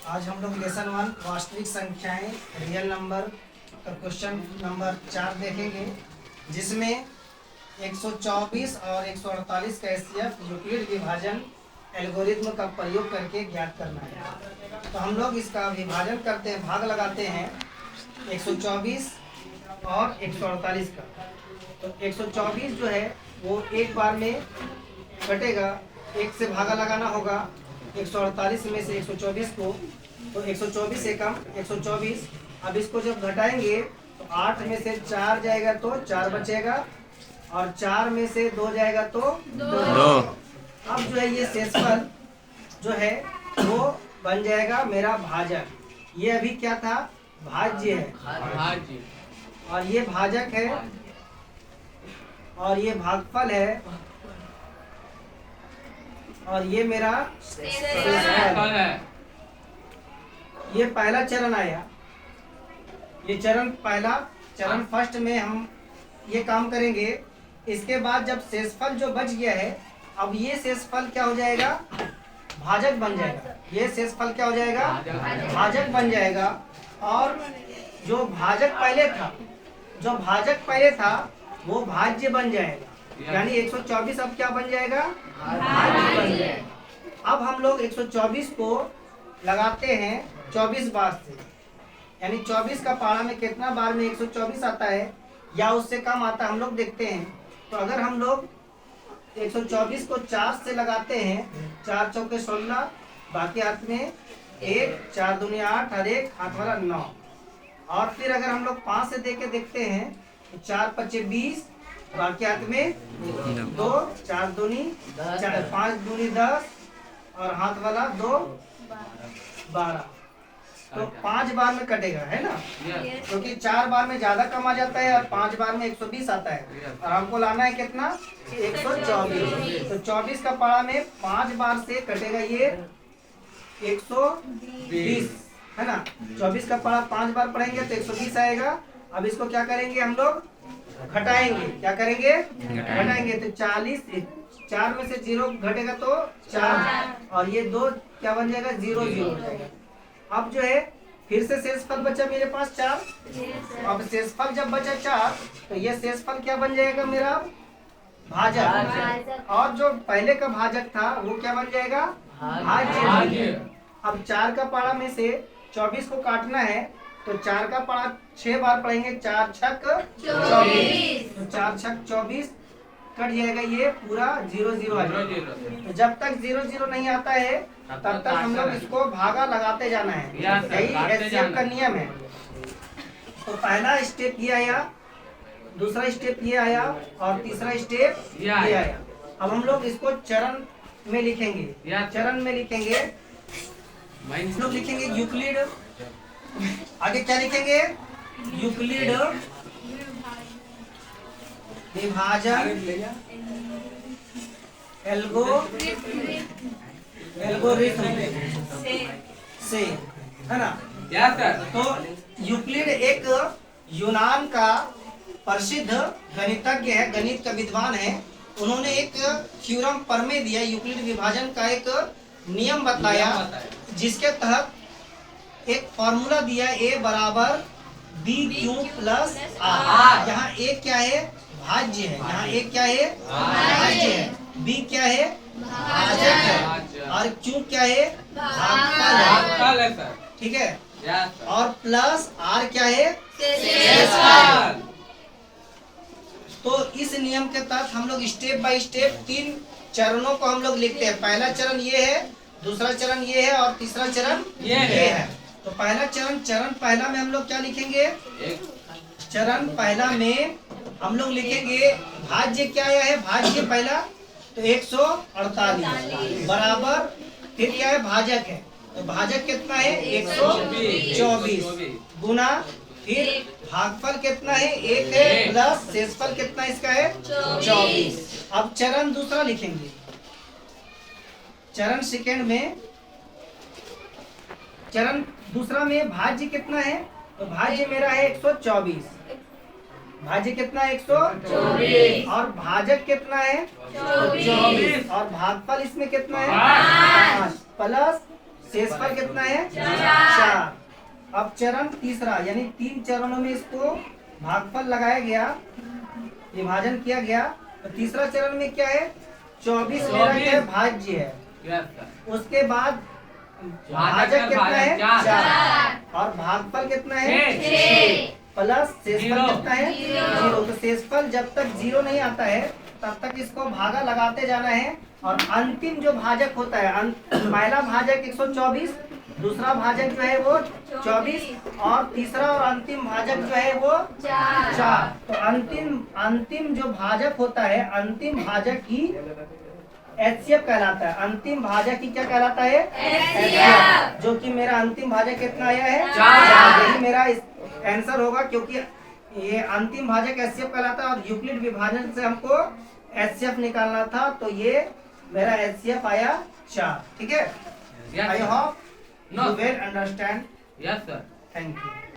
आज हम लोग लेसन 1 वास्तविक संख्याएं रियल नंबर का क्वेश्चन नंबर 4 देखेंगे, जिसमें 124 और 148 का एचसीएफ यूक्लिड विभाजन एल्गोरिथ्म का प्रयोग करके ज्ञात करना है। तो हम लोग इसका विभाजन करते हैं, भाग लगाते हैं 124 और 148 का। तो 124 जो है वो एक बार में कटेगा, एक से भागा लगाना होगा 148 में से 124 को, तो 124 से कम 124। अब इसको जब घटाएंगे तो 8 में से 4 जाएगा तो 4 बचेगा, और 4 में से 2 जाएगा तो 2। अब जो है ये शेषफल जो है वो बन जाएगा मेरा भाजक। ये अभी क्या था, भाज्य है, और ये भाजक है, और ये भागफल है, और ये मेरा शेषफल है। ये पहला चरण आया, ये चरण पहला चरण फर्स्ट में हम ये काम करेंगे। इसके बाद जब शेषफल जो बच गया है, अब ये शेषफल क्या हो जाएगा, भाजक बन जाएगा। ये शेषफल क्या हो जाएगा, भाजक बन जाएगा। और जो भाजक पहले था वो भाज्य बन जाएगा, यानी 124 अब क्या बन जाएगा, भाज्य बन जाएगा। अब हम लोग 124 को लगाते हैं 24 बार से, यानी 24 का पारा में कितना बार में 124 आता है या उससे कम आता है, हम लोग देखते हैं। तो अगर हम लोग 124 को 4 से लगाते हैं, 4 चौके 16, बाकी हाथ में 1, 4 दूनी 8, हर एक हाथ वाला 9। और फिर अगर हम लोग 5 से देके देखते हैं तो 4 पच्चे 20, बाकी हाथ में 2, 4 दूनी 4, 5 दूनी 10, और हाथ वाला 2 12। तो 5 बार में कटेगा, है ना, क्योंकि 4 बार में ज्यादा कम आ जाता है और 5 बार में 120 आता है, और हमको लाना है कितना, 124। तो 24 का पारा में 5 बार से कटेगा ये 120, है ना। 24 का पारा 5 बार पढ़ेंगे तो 120 आएगा। अब इसको क्या करेंगे, हम लोग घटाएंगे। क्या करेंगे, घटाएंगे। तो 40, 4 में से 0 घटेगा तो 4, और ये 2 क्या बन जाएगा, 0 0 हो जाएगा। अब जो है फिर से शेषफल बचा मेरे पास 4। अब शेषफल जब बचा 4 तो ये शेषफल क्या बन जाएगा, मेरा भाजक। और जो पहले का भाजक था वो क्या बन जाएगा, भाज्य। अब 4 का पारा में से 24 को काटना है, तो 4 का पारा 6 बार पढ़ेंगे, 4 छक 24, तो 4 छक 24 कट जाएगा, ये पूरा 0 0 आ जाएगा। तो जब तक 0 0 नहीं आता है तब तक हम लोग इसको भागा लगाते जाना है, यही एचसीएफ का नियम है। तो पहला स्टेप ये आया, दूसरा स्टेप ये आया, और तीसरा स्टेप ये आया। अब हम लोग इसको चरण में लिखेंगे, चरण में लिखेंगे, हम लोग लिखेंगे यूक्लिड। आगे क्या लिखेंगे, यूक्लिड विभाजन एल्गोरिथ्म से, है ना। तो यूक्लिड एक यूनान का प्रसिद्ध गणितज्ञ है, गणित का विद्वान है। उन्होंने एक थ्योरम प्रमेय दिया, यूक्लिड विभाजन का एक नियम बताया, जिसके तहत एक फॉर्मूला दिया, ए बराबर BQ प्लस R। यहाँ ए क्या है, भाज्य है, यहाँ ए क्या है, भाज्य है, B क्या है, भाजक है, और Q क्या है, भागफल है, ठीक है। और प्लस R क्या है, शेषफल। तो इस नियम के तहत हम लोग स्टेप बाय स्टेप 3 चरणों को हम लोग लिखते हैं। पहला चरण ये है, दूसरा चरण ये है, और तीसरा चरण ये है। तो पहला चरण पहला में हम लोग क्या लिखेंगे, चरण पहला में हम लोग लिखेंगे भाज्य क्या है, भाज्य पहला तो 148 बराबर, फिर क्या है, भाजक है, तो भाजक कितना है, 124 गुना, फिर भागफल कितना है, 1 है, प्लस शेषफल कितना इसका है, 24। अब चरण दूसरा लिखेंगे, चरण सेकेंड में, चरण दूसरा में भाज्य कितना है, तो भाज्य मेरा है 124, भाज्य कितना है 124, और भाजक कितना है 24, और भागफल इसमें कितना है 5, प्लस शेषफल कितना है 4। अब चरण तीसरा, यानी 3 चरणों में इसको भागफल लगाया गया, विभाजन किया गया। तो तीसरा चरण में क्या है 24 मेरा क्या है भाज्य है। उसके बाद भाजक कितना है 4 और भागफल कितना है 6 प्लस शेषफल कितना है 0। तो शेषफल जब तक 0 नहीं आता है तब तक इसको भागा लगाते जाना है। और अंतिम जो भाजक होता है, पहला भाजक 124, दूसरा भाजक जो है वो 24 और तीसरा और अंतिम भाजक जो है वो 4। तो अंतिम जो भाजक होता है, अंतिम भाजक ही HCF कहलाता है। अंतिम भाजक ही क्या कहलाता है HCF, जो कि मेरा अंतिम भाजक कितना आया है 4। यही मेरा आंसर होगा, क्योंकि ये अंतिम भाजक HCF कहलाता है और यूक्लिड विभाजन से हमको HCF निकालना था, तो ये मेरा HCF आया 4। ठीक है, I hope you will understand. Yes sir, thank you.